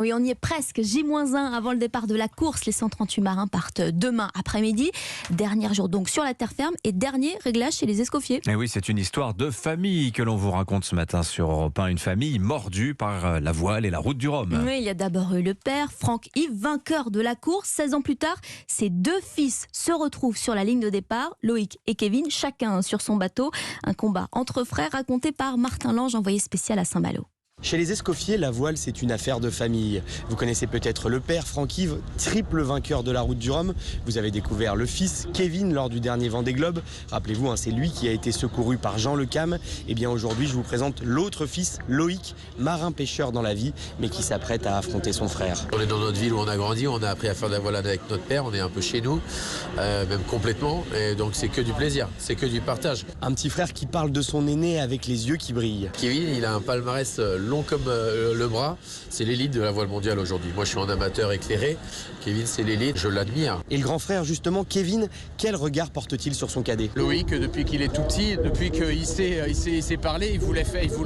Oui, on y est presque. J-1 avant le départ de la course. Les 138 marins partent demain après-midi. Dernier jour donc sur la terre ferme et dernier réglage chez les Escoffiers. Et oui, c'est une histoire de famille que l'on vous raconte ce matin sur Europe 1. Une famille mordue par la voile et la route du Rhum. Oui, il y a d'abord eu le père, Franck-Yves, vainqueur de la course. 16 ans plus tard, ses deux fils se retrouvent sur la ligne de départ. Loïc et Kevin, chacun sur son bateau. Un combat entre frères raconté par Martin Lange, envoyé spécial à Saint-Malo. Chez les Escoffiers, la voile, c'est une affaire de famille. Vous connaissez peut-être le père, Franck-Yves, triple vainqueur de la route du Rhum. Vous avez découvert le fils, Kevin, lors du dernier Vendée Globe. Rappelez-vous, c'est lui qui a été secouru par Jean Le Cam. Et bien aujourd'hui, je vous présente l'autre fils, Loïc, marin-pêcheur dans la vie, mais qui s'apprête à affronter son frère. On est dans notre ville où on a grandi, on a appris à faire de la voile avec notre père, on est un peu chez nous, même complètement. Et donc c'est que du plaisir, c'est que du partage. Un petit frère qui parle de son aîné avec les yeux qui brillent. Kevin, il a un palmarès long comme le bras, c'est l'élite de la voile mondiale aujourd'hui. Moi je suis un amateur éclairé, Kevin c'est l'élite, je l'admire. Et le grand frère justement, Kevin, quel regard porte-t-il sur son cadet? Loïc, depuis qu'il est tout petit, depuis qu'il sait parler, il voulait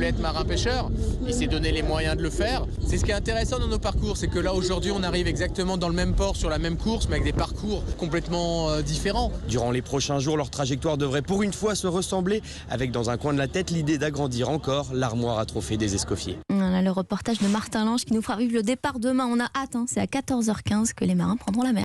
être marin-pêcheur, il s'est donné les moyens de le faire. C'est ce qui est intéressant dans nos parcours, c'est que là aujourd'hui on arrive exactement dans le même port sur la même course, mais avec des parcours complètement différents. Durant les prochains jours, leur trajectoire devrait pour une fois se ressembler, avec dans un coin de la tête l'idée d'agrandir encore l'armoire à trophées des Escoffiers. Voilà le reportage de Martin Lange qui nous fera vivre le départ demain. On a hâte, c'est à 14h15 que les marins prendront la mer.